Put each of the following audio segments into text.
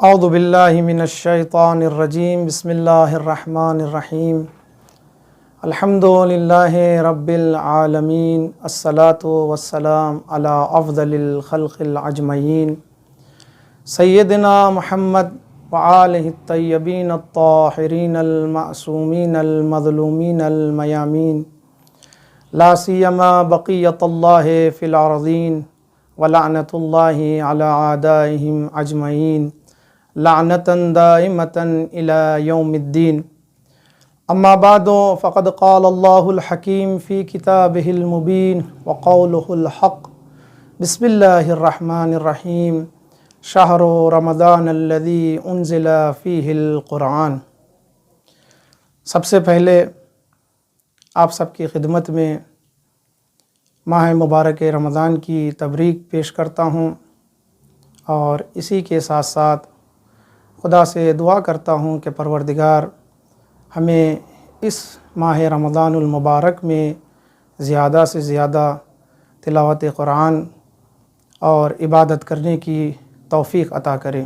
اعوذ باللہ من الشیطان الرجیم بسم اللہ الرحمن الرحیم الحمد للہ رب العالمین الصلاۃ والسلام علی افضل الخلق الاجمعین سیدنا محمد وآلہ الطیبین الطاہرین المعصومین المظلومین المیامین لا سیما بقیۃ اللہ فی الارضین ولعنۃ اللہ علی اعدائہم اجمعین لعنتاً دائمتاً الی یوم الدین اما بعد فقد قال اللہ الحکیم فی کتابہ المبین وقولہ الحق بسم اللہ الرحمن الرحیم شہر رمضان الذی انزل فیہ القرآن۔ سب سے پہلے آپ سب کی خدمت میں ماہ مبارک رمضان کی تبریک پیش کرتا ہوں، اور اسی کے ساتھ ساتھ خدا سے دعا کرتا ہوں کہ پروردگار ہمیں اس ماہ رمضان المبارک میں زیادہ سے زیادہ تلاوت قرآن اور عبادت کرنے کی توفیق عطا کرے۔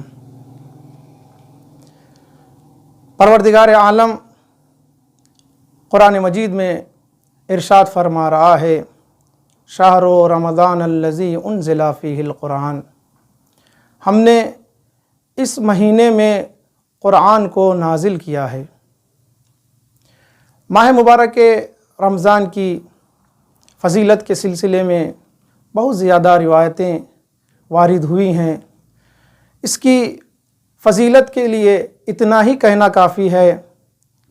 پروردگار عالم قرآن مجید میں ارشاد فرما رہا ہے، شہر رمضان الذی انزل فیہ القرآن، ہم نے اس مہینے میں قرآن کو نازل کیا ہے۔ ماہ مبارک رمضان کی فضیلت کے سلسلے میں بہت زیادہ روایتیں وارد ہوئی ہیں۔ اس کی فضیلت کے لیے اتنا ہی کہنا کافی ہے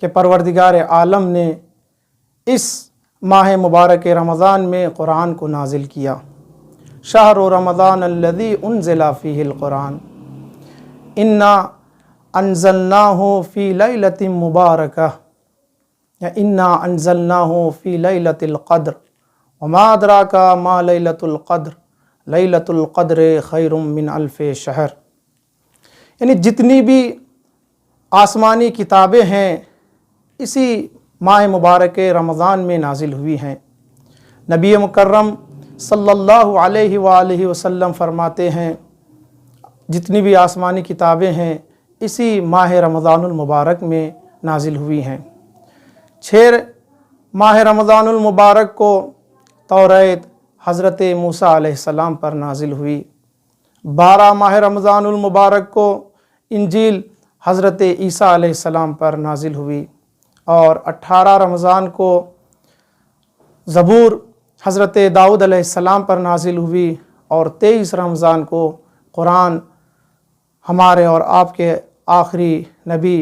کہ پروردگار عالم نے اس ماہ مبارک رمضان میں قرآن کو نازل کیا۔ شہر رمضان الذی انزل فیہ القرآن انا انزلناہ فی لیلۃ مبارکہ یا انا انزلناہ فی لیلۃ القدر وما ادراک ما لیلۃ القدر لیلۃ القدر خیر من الف شہر۔ یعنی جتنی بھی آسمانی کتابیں ہیں اسی ماہ مبارک رمضان میں نازل ہوئی ہیں۔ نبی مکرم صلی اللہ علیہ وآلہ وسلم فرماتے ہیں، جتنی بھی آسمانی کتابیں ہیں اسی ماہ رمضان المبارک میں نازل ہوئی ہیں۔ 6 ماہ رمضان المبارک کو توریت حضرت موسیٰ علیہ السلام پر نازل ہوئی۔ 12 ماہ رمضان المبارک کو انجیل حضرت عیسیٰ علیہ السلام پر نازل ہوئی، اور 18 رمضان کو زبور حضرت داؤد علیہ السلام پر نازل ہوئی، اور 23 رمضان کو قرآن ہمارے اور آپ کے آخری نبی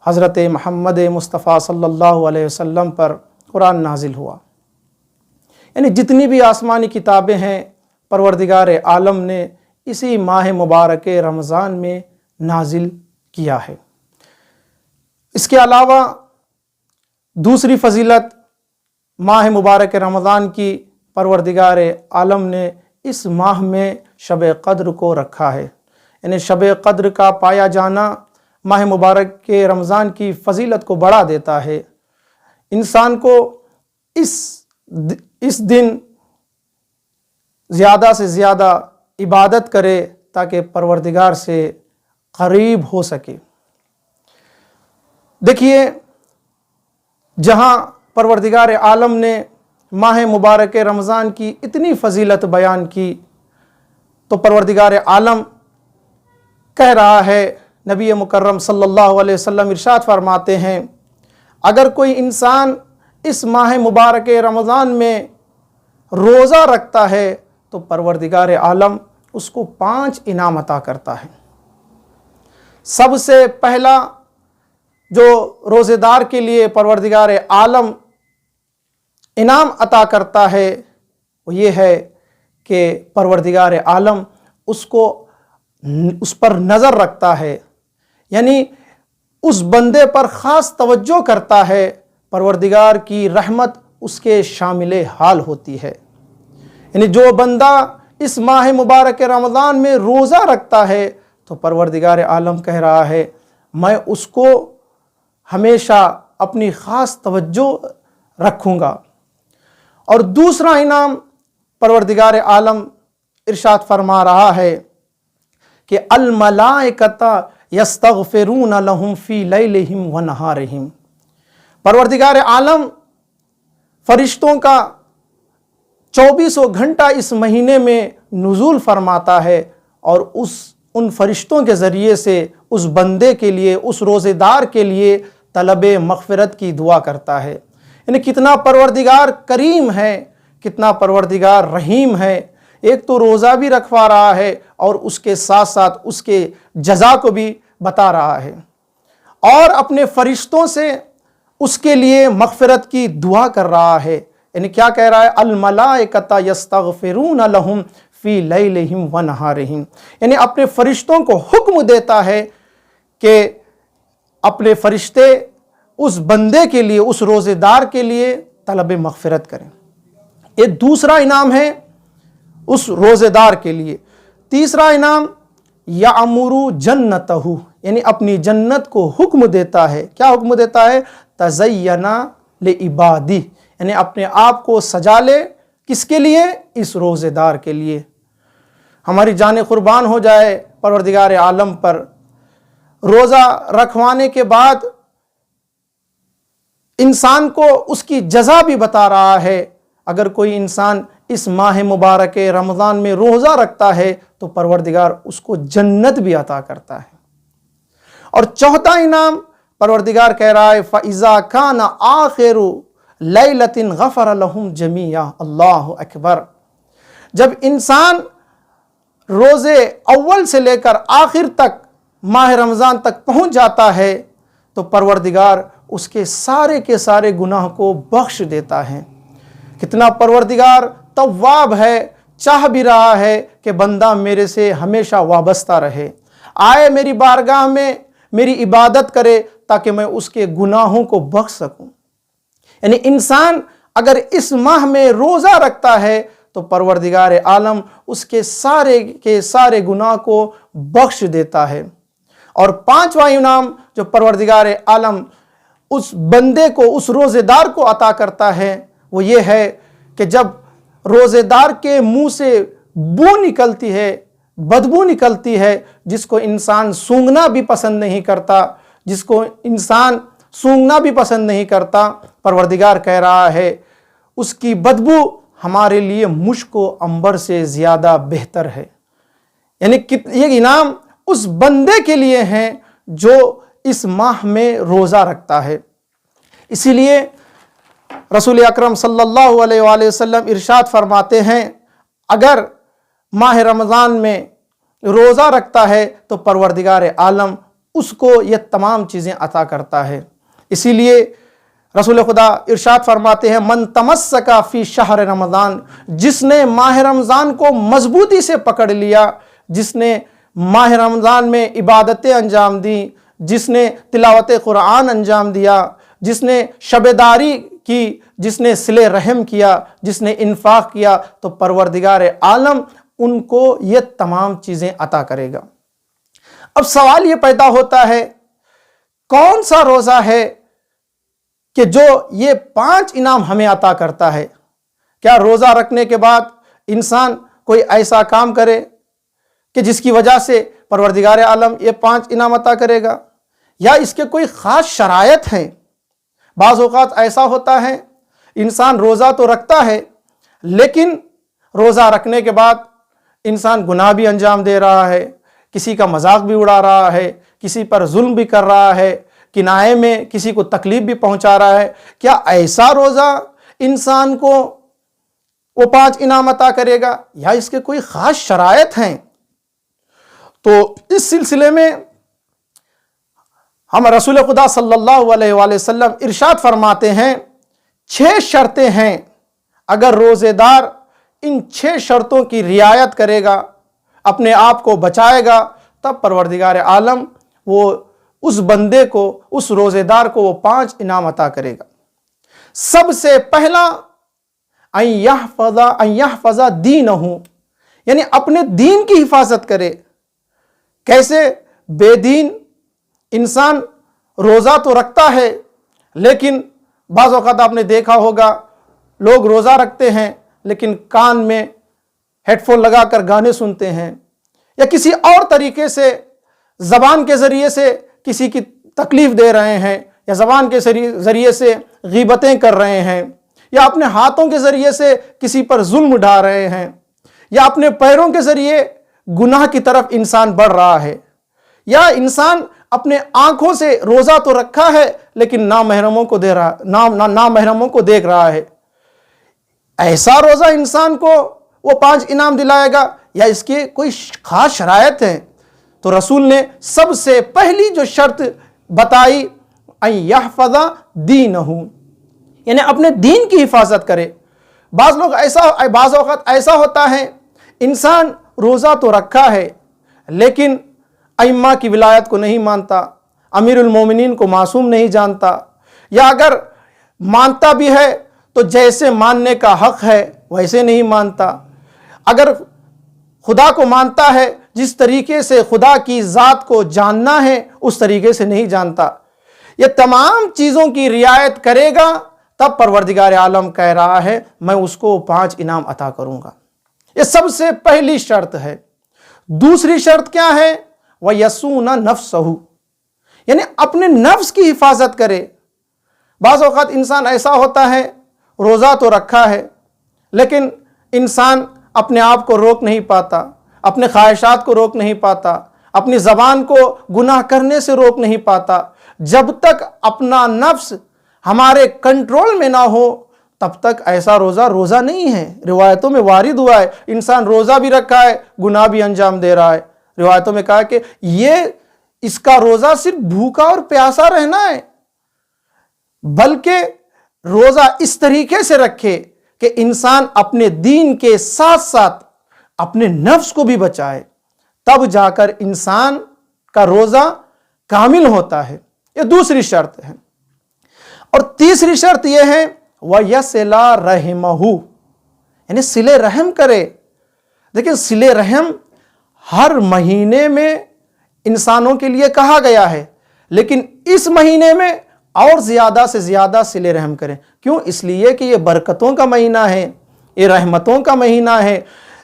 حضرت محمد مصطفیٰ صلی اللہ علیہ وسلم پر قرآن نازل ہوا۔ یعنی جتنی بھی آسمانی کتابیں ہیں پروردگار عالم نے اسی ماہ مبارک رمضان میں نازل کیا ہے۔ اس کے علاوہ دوسری فضیلت ماہ مبارک رمضان کی، پروردگار عالم نے اس ماہ میں شب قدر کو رکھا ہے۔ یعنی شب قدر کا پایا جانا ماہ مبارک کے رمضان کی فضیلت کو بڑھا دیتا ہے۔ انسان کو اس دن زیادہ سے زیادہ عبادت کرے تاکہ پروردگار سے قریب ہو سکے۔ دیکھیے، جہاں پروردگار عالم نے ماہ مبارک رمضان کی اتنی فضیلت بیان کی، تو پروردگار عالم کہہ رہا ہے، نبی مکرم صلی اللہ علیہ وسلم ارشاد فرماتے ہیں، اگر کوئی انسان اس ماہ مبارک رمضان میں روزہ رکھتا ہے تو پروردگار عالم اس کو 5 انعام عطا کرتا ہے۔ سب سے پہلا جو روزے دار کے لیے پروردگار عالم انعام عطا کرتا ہے وہ یہ ہے کہ پروردگار عالم اس پر نظر رکھتا ہے، یعنی اس بندے پر خاص توجہ کرتا ہے، پروردگار کی رحمت اس کے شامل حال ہوتی ہے۔ یعنی جو بندہ اس ماہ مبارک رمضان میں روزہ رکھتا ہے تو پروردگار عالم کہہ رہا ہے، میں اس کو ہمیشہ اپنی خاص توجہ رکھوں گا۔ اور دوسرا انعام پروردگار عالم ارشاد فرما رہا ہے کہ الملائکۃ یستغفرون لہم فی لیلہم و نہارہم، پروردگار عالم فرشتوں کا 24 گھنٹہ اس مہینے میں نزول فرماتا ہے، اور ان فرشتوں کے ذریعے سے اس بندے کے لیے، اس روزے دار کے لیے طلب مغفرت کی دعا کرتا ہے۔ یعنی کتنا پروردگار کریم ہے، کتنا پروردگار رحیم ہے، ایک تو روزہ بھی رکھوا رہا ہے اور اس کے ساتھ ساتھ اس کے جزا کو بھی بتا رہا ہے، اور اپنے فرشتوں سے اس کے لیے مغفرت کی دعا کر رہا ہے۔ یعنی کیا کہہ رہا ہے؟ الملائکۃ یستغفرون لہم فی لیلہم و نہارہم، یعنی اپنے فرشتوں کو حکم دیتا ہے کہ اپنے فرشتے اس بندے کے لیے، اس روزے دار کے لیے طلب مغفرت کریں۔ یہ دوسرا انعام ہے اس روزے دار کے لیے۔ تیسرا انعام یعمر جنتہ، یعنی اپنی جنت کو حکم دیتا ہے۔ کیا حکم دیتا ہے؟ تزینا لعبادی، یعنی اپنے آپ کو سجا لے، کس کے لیے؟ اس روزے دار کے لیے۔ ہماری جان قربان ہو جائے پروردگار عالم پر، روزہ رکھوانے کے بعد انسان کو اس کی جزا بھی بتا رہا ہے۔ اگر کوئی انسان اس ماہ مبارک رمضان میں روزہ رکھتا ہے تو پروردگار اس کو جنت بھی عطا کرتا ہے۔ اور چوتھا انعام پروردگار کہہ رہا ہے فَإِذَا كَانَ آخِرُ لَيْلَةٍ غَفَرَ لَهُمْ جَمِيعًا، اللہ اکبر۔ جب انسان روزے اول سے لے کر آخر تک ماہ رمضان تک پہنچ جاتا ہے تو پروردگار اس کے سارے گناہ کو بخش دیتا ہے۔ کتنا پروردگار تواب ہے، چاہ بھی رہا ہے کہ بندہ میرے سے ہمیشہ وابستہ رہے، آئے میری بارگاہ میں میری عبادت کرے تاکہ میں اس کے گناہوں کو بخش سکوں۔ یعنی انسان اگر اس ماہ میں روزہ رکھتا ہے تو پروردگار عالم اس کے سارے گناہ کو بخش دیتا ہے۔ اور پانچواں انعام جو پروردگار عالم اس بندے کو، اس روزے دار کو عطا کرتا ہے وہ یہ ہے کہ جب روزے دار کے منہ سے بو نکلتی ہے، بدبو نکلتی ہے، جس کو انسان سونگھنا بھی پسند نہیں کرتا، جس کو انسان سونگھنا بھی پسند نہیں کرتا، پروردگار کہہ رہا ہے اس کی بدبو ہمارے لیے مشک و عنبر سے زیادہ بہتر ہے۔ یعنی یہ انعام اس بندے کے لیے ہیں جو اس ماہ میں روزہ رکھتا ہے۔ اسی لیے رسول اکرم صلی اللہ علیہ وآلہ وسلم ارشاد فرماتے ہیں اگر ماہ رمضان میں روزہ رکھتا ہے تو پروردگار عالم اس کو یہ تمام چیزیں عطا کرتا ہے۔ اسی لیے رسول خدا ارشاد فرماتے ہیں من تمسک فی شہر رمضان، جس نے ماہ رمضان کو مضبوطی سے پکڑ لیا، جس نے ماہ رمضان میں عبادتیں انجام دیں، جس نے تلاوت قرآن انجام دیا، جس نے شب داری کی، جس نے صلہ رحم کیا، جس نے انفاق کیا، تو پروردگار عالم ان کو یہ تمام چیزیں عطا کرے گا۔ اب سوال یہ پیدا ہوتا ہے کون سا روزہ ہے کہ جو یہ 5 انعام ہمیں عطا کرتا ہے؟ کیا روزہ رکھنے کے بعد انسان کوئی ایسا کام کرے کہ جس کی وجہ سے پروردگار عالم یہ 5 انعام عطا کرے گا، یا اس کے کوئی خاص شرائط ہیں؟ بعض اوقات ایسا ہوتا ہے انسان روزہ تو رکھتا ہے لیکن روزہ رکھنے کے بعد انسان گناہ بھی انجام دے رہا ہے، کسی کا مذاق بھی اڑا رہا ہے، کسی پر ظلم بھی کر رہا ہے، کنایے میں کسی کو تکلیف بھی پہنچا رہا ہے۔ کیا ایسا روزہ انسان کو وہ 5 انعام عطا کرے گا، یا اس کے کوئی خاص شرائط ہیں؟ تو اس سلسلے میں ہم رسول خدا صلی اللہ علیہ وآلہ وسلم ارشاد فرماتے ہیں 6 شرطیں ہیں، اگر روزے دار ان 6 شرطوں کی رعایت کرے گا، اپنے آپ کو بچائے گا، تب پروردگار عالم وہ اس بندے کو، اس روزے دار کو وہ 5 انعام عطا کرے گا۔ سب سے پہلا ان یحفظ دینہ، یعنی اپنے دین کی حفاظت کرے۔ کیسے؟ بے دین انسان روزہ تو رکھتا ہے لیکن بعض اوقات آپ نے دیکھا ہوگا لوگ روزہ رکھتے ہیں لیکن کان میں ہیڈ فون لگا کر گانے سنتے ہیں، یا کسی اور طریقے سے زبان کے ذریعے سے کسی کی تکلیف دے رہے ہیں، یا زبان کے ذریعے سے غیبتیں کر رہے ہیں، یا اپنے ہاتھوں کے ذریعے سے کسی پر ظلم ڈھا رہے ہیں، یا اپنے پیروں کے ذریعے گناہ کی طرف انسان بڑھ رہا ہے، یا انسان اپنے آنکھوں سے روزہ تو رکھا ہے لیکن نامحرموں کو دیکھ رہا ہے، ایسا روزہ انسان کو وہ 5 انعام دلائے گا یا اس کے کوئی خاص شرائط ہیں؟ تو رسول نے سب سے پہلی جو شرط بتائی ان یحفظ دینہ، یعنی اپنے دین کی حفاظت کرے۔ بعض اوقات ایسا ہوتا ہے انسان روزہ تو رکھا ہے لیکن ائمہ کی ولایت کو نہیں مانتا، امیر المومنین کو معصوم نہیں جانتا، یا اگر مانتا بھی ہے تو جیسے ماننے کا حق ہے ویسے نہیں مانتا، اگر خدا کو مانتا ہے جس طریقے سے خدا کی ذات کو جاننا ہے اس طریقے سے نہیں جانتا، یہ تمام چیزوں کی رعایت کرے گا تب پروردگار عالم کہہ رہا ہے میں اس کو 5 انعام عطا کروں گا۔ یہ سب سے پہلی شرط ہے۔ دوسری شرط کیا ہے؟ وَيَسُونَ نَفْسَهُ، یعنی اپنے نفس کی حفاظت کرے۔ بعض اوقات انسان ایسا ہوتا ہے روزہ تو رکھا ہے لیکن انسان اپنے آپ کو روک نہیں پاتا، اپنے خواہشات کو روک نہیں پاتا، اپنی زبان کو گناہ کرنے سے روک نہیں پاتا۔ جب تک اپنا نفس ہمارے کنٹرول میں نہ ہو تب تک ایسا روزہ نہیں ہے۔ روایتوں میں وارد ہوا ہے انسان روزہ بھی رکھا ہے گناہ بھی انجام دے رہا ہے۔ روایتوں میں کہا کہ اس کا روزہ صرف بھوکا اور پیاسا رہنا ہے، بلکہ روزہ اس طریقے سے رکھے کہ انسان اپنے دین کے ساتھ ساتھ اپنے نفس کو بھی بچائے، تب جا کر انسان کا روزہ کامل ہوتا ہے۔ یہ دوسری شرط ہے۔ اور تیسری شرط یہ ہے وَيَصِلَ رَحِمَهُ، یعنی صلہ رحم کرے۔ دیکھیں صلہ رحم ہر مہینے میں انسانوں کے لیے کہا گیا ہے لیکن اس مہینے میں اور زیادہ سے زیادہ صلہ رحم کریں۔ کیوں؟ اس لیے کہ یہ برکتوں کا مہینہ ہے، یہ رحمتوں کا مہینہ ہے۔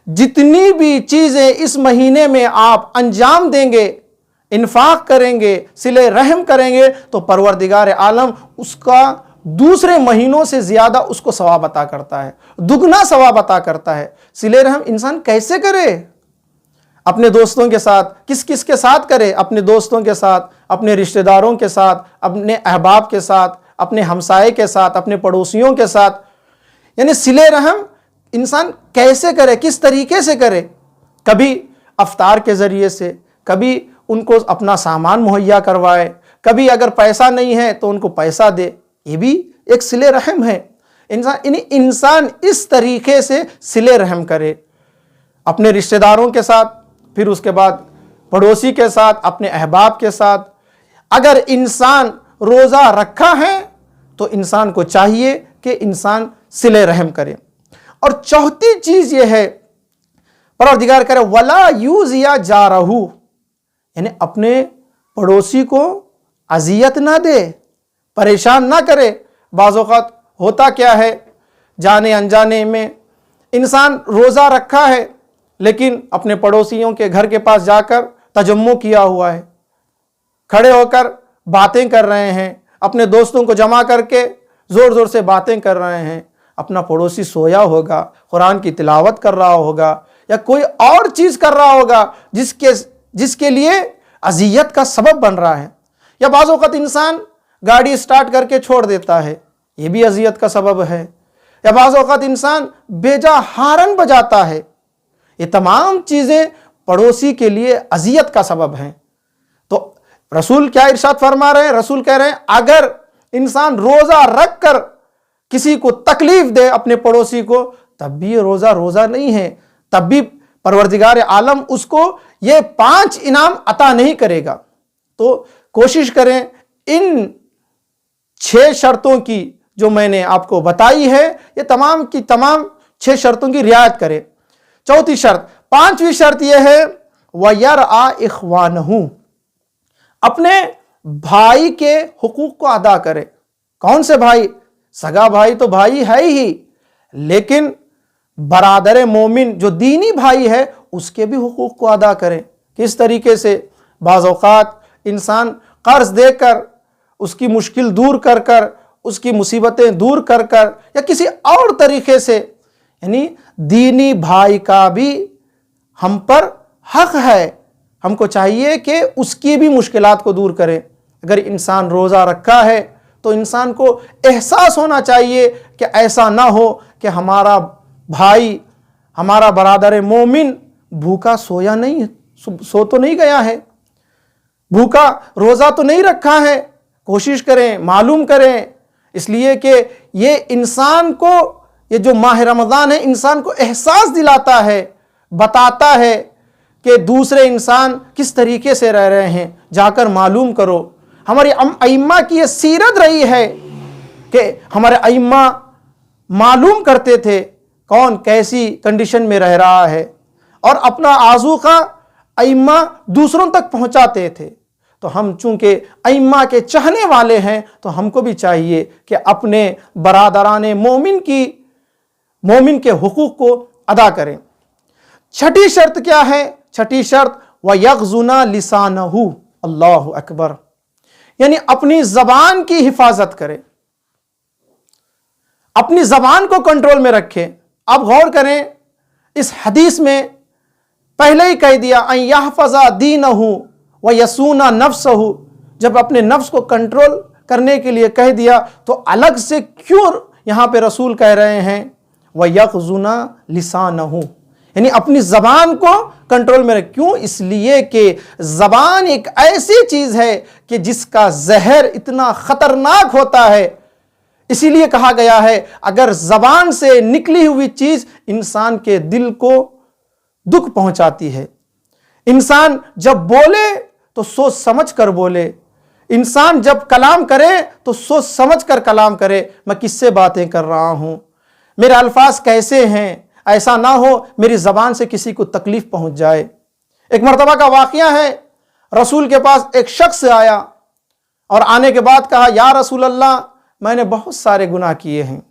جتنی بھی چیزیں اس مہینے میں آپ انجام دیں گے، انفاق کریں گے، صلہ رحم کریں گے تو پروردگار عالم اس کا دوسرے مہینوں سے زیادہ اس کو ثواب عطا کرتا ہے، دگنا ثواب عطا کرتا ہے۔ صلہ رحم انسان کیسے کرے؟ اپنے دوستوں کے ساتھ، کس کے ساتھ کرے؟ اپنے دوستوں کے ساتھ، اپنے رشتہ داروں کے ساتھ، اپنے احباب کے ساتھ، اپنے ہمسائے کے ساتھ، اپنے پڑوسیوں کے ساتھ۔ یعنی صلہ رحم انسان کیسے کرے، کس طریقے سے کرے؟ کبھی افطار کے ذریعے سے، کبھی ان کو اپنا سامان مہیا کروائے، کبھی اگر پیسہ نہیں ہے تو ان کو پیسہ دے، یہ بھی ایک صلہ رحم ہے۔ انسان اس طریقے سے صلہ رحم کرے اپنے رشتہ داروں کے ساتھ، پھر اس کے بعد پڑوسی کے ساتھ، اپنے احباب کے ساتھ۔ اگر انسان روزہ رکھا ہے تو انسان کو چاہیے کہ انسان صلہ رحم کرے۔ اور چوتھی چیز یہ ہے پروردگار کرے وَلَا يُؤْذِيَ جَارَهُ، یعنی اپنے پڑوسی کو اذیت نہ دے، پریشان نہ کرے۔ بعض اوقات ہوتا کیا ہے جانے انجانے میں انسان روزہ رکھا ہے لیکن اپنے پڑوسیوں کے گھر کے پاس جا کر تجمع کیا ہوا ہے، کھڑے ہو کر باتیں کر رہے ہیں، اپنے دوستوں کو جمع کر کے زور سے باتیں کر رہے ہیں۔ اپنا پڑوسی سویا ہوگا، قرآن کی تلاوت کر رہا ہوگا یا کوئی اور چیز کر رہا ہوگا جس کے لیے اذیت کا سبب بن رہا ہے۔ یا بعض اوقات انسان گاڑی سٹارٹ کر کے چھوڑ دیتا ہے، یہ بھی اذیت کا سبب ہے۔ یا بعض اوقات انسان بیجا ہارن بجاتا ہے، یہ تمام چیزیں پڑوسی کے لیے اذیت کا سبب ہیں۔ تو رسول کیا ارشاد فرما رہے ہیں؟ رسول کہہ رہے ہیں اگر انسان روزہ رکھ کر کسی کو تکلیف دے اپنے پڑوسی کو تب بھی یہ روزہ نہیں ہے، تب بھی پروردگار عالم اس کو یہ 5 انعام عطا نہیں کرے گا۔ تو کوشش کریں ان 6 شرطوں کی جو میں نے آپ کو بتائی ہے یہ تمام کی تمام 6 شرطوں کی رعایت کریں۔ چوتھی شرط، 5ویں شرط یہ ہے وَيَرْعَى إِخْوَانَهُ، اپنے بھائی کے حقوق کو ادا کرے۔ کون سے بھائی؟ سگا بھائی تو بھائی ہے ہی، لیکن برادر مومن جو دینی بھائی ہے اس کے بھی حقوق کو ادا کریں۔ کس طریقے سے؟ بعض اوقات انسان قرض دے کر، اس کی مشکل دور کر کر، اس کی مصیبتیں دور کر کر، یا کسی اور طریقے سے، یعنی دینی بھائی کا بھی ہم پر حق ہے، ہم کو چاہیے کہ اس کی بھی مشکلات کو دور کریں۔ اگر انسان روزہ رکھا ہے تو انسان کو احساس ہونا چاہیے کہ ایسا نہ ہو کہ ہمارا بھائی، ہمارا برادر مومن بھوکا سویا نہیں، سو تو نہیں گیا ہے، بھوکا روزہ تو نہیں رکھا ہے۔ کوشش کریں، معلوم کریں، اس لیے کہ یہ انسان کو، یہ جو ماہ رمضان ہے انسان کو احساس دلاتا ہے، بتاتا ہے کہ دوسرے انسان کس طریقے سے رہ رہے ہیں، جا کر معلوم کرو۔ ہماری ائمہ کی یہ سیرت رہی ہے کہ ہمارے ائمہ معلوم کرتے تھے کون کیسی کنڈیشن میں رہ رہا ہے، اور اپنا آذوقہ ائمہ دوسروں تک پہنچاتے تھے۔ تو ہم چونکہ ائمہ کے چاہنے والے ہیں تو ہم کو بھی چاہیے کہ اپنے برادران مومن کے حقوق کو ادا کریں۔ چھٹی شرط کیا ہے؟ چھٹی شرط وَيَغْضُنَ لِسَانَهُ، اللہ اکبر، یعنی اپنی زبان کی حفاظت کرے، اپنی زبان کو کنٹرول میں رکھے۔ اب غور کریں، اس حدیث میں پہلے ہی کہہ دیا ان یحفظ دینہ ویصون نفسہ، جب اپنے نفس کو کنٹرول کرنے کے لیے کہہ دیا تو الگ سے کیوں یہاں پہ رسول کہہ رہے ہیں وَيَغْضُنَ لِسَانَهُ، یعنی اپنی زبان کو کنٹرول میں رکھ۔ کیوں؟ اس لیے کہ زبان ایک ایسی چیز ہے کہ جس کا زہر اتنا خطرناک ہوتا ہے، اسی لیے کہا گیا ہے اگر زبان سے نکلی ہوئی چیز انسان کے دل کو دکھ پہنچاتی ہے۔ انسان جب بولے تو سوچ سمجھ کر بولے، انسان جب کلام کرے تو سوچ سمجھ کر کلام کرے، میں کس سے باتیں کر رہا ہوں، میرے الفاظ کیسے ہیں، ایسا نہ ہو میری زبان سے کسی کو تکلیف پہنچ جائے۔ ایک مرتبہ کا واقعہ ہے، رسول کے پاس ایک شخص آیا اور آنے کے بعد کہا یا رسول اللہ میں نے بہت سارے گناہ کیے ہیں،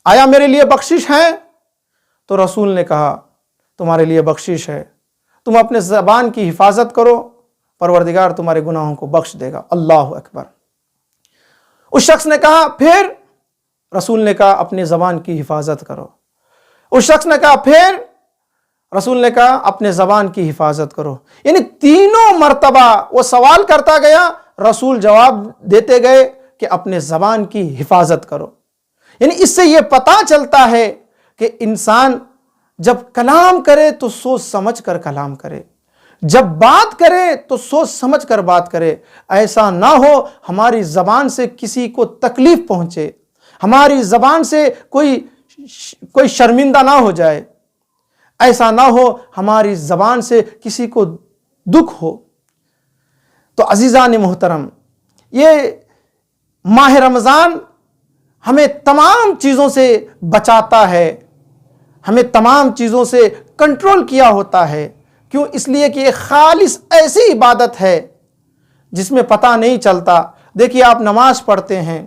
آیا میرے لیے بخشش ہے؟ تو رسول نے کہا تمہارے لیے بخشش ہے، تم اپنے زبان کی حفاظت کرو، پروردگار تمہارے گناہوں کو بخش دے گا۔ اللہ اکبر۔ اس شخص نے کہا پھر؟ رسول نے کہا اپنی زبان کی حفاظت کرو۔ اس شخص نے کہا پھر؟ رسول نے کہا اپنے زبان کی حفاظت کرو۔ یعنی تینوں مرتبہ وہ سوال کرتا گیا، رسول جواب دیتے گئے کہ اپنے زبان کی حفاظت کرو۔ یعنی اس سے یہ پتہ چلتا ہے کہ انسان جب کلام کرے تو سوچ سمجھ کر کلام کرے، جب بات کرے تو سوچ سمجھ کر بات کرے، ایسا نہ ہو ہماری زبان سے کسی کو تکلیف پہنچے، ہماری زبان سے کوئی شرمندہ نہ ہو جائے، ایسا نہ ہو ہماری زبان سے کسی کو دکھ ہو۔ تو عزیزان محترم، یہ ماہ رمضان ہمیں تمام چیزوں سے بچاتا ہے، ہمیں تمام چیزوں سے کنٹرول کیا ہوتا ہے۔ کیوں؟ اس لیے کہ یہ خالص ایسی عبادت ہے جس میں پتہ نہیں چلتا۔ دیکھیے آپ نماز پڑھتے ہیں،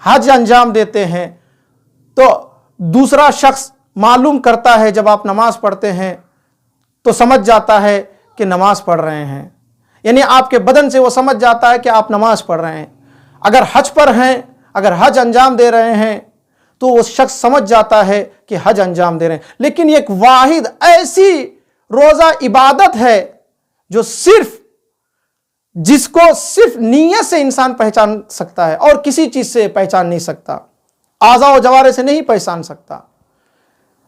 حج انجام دیتے ہیں، تو دوسرا شخص معلوم کرتا ہے جب آپ نماز پڑھتے ہیں تو سمجھ جاتا ہے کہ نماز پڑھ رہے ہیں، یعنی آپ کے بدن سے وہ سمجھ جاتا ہے کہ آپ نماز پڑھ رہے ہیں۔ اگر حج پر ہیں، اگر حج انجام دے رہے ہیں تو وہ شخص سمجھ جاتا ہے کہ حج انجام دے رہے ہیں۔ لیکن ایک واحد ایسی روزہ عبادت ہے جو جس کو صرف نیت سے انسان پہچان سکتا ہے اور کسی چیز سے پہچان نہیں سکتا، اعضاء و جوارح سے نہیں پہچان سکتا۔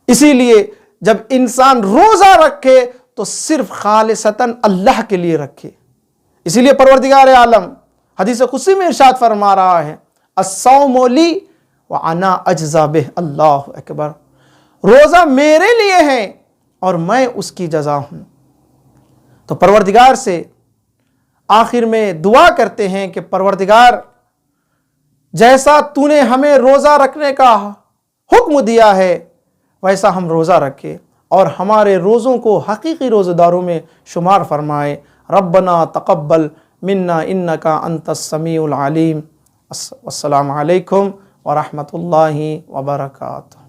اسی لیے جب انسان روزہ رکھے تو صرف خالصتاً اللہ کے لیے رکھے۔ اسی لیے پروردگار عالم حدیث قدسی میں ارشاد فرما رہا ہے الصوم لی وانا اجزا بہ، اللہ اکبر، روزہ میرے لیے ہے اور میں اس کی جزا ہوں۔ تو پروردگار سے آخر میں دعا کرتے ہیں کہ پروردگار جیسا تو نے ہمیں روزہ رکھنے کا حکم دیا ہے ویسا ہم روزہ رکھے اور ہمارے روزوں کو حقیقی روزہ داروں میں شمار فرمائے۔ ربنا تقبل منا انکا انت السمیع العلیم۔ السلام علیکم ورحمۃ اللہ وبرکاتہ۔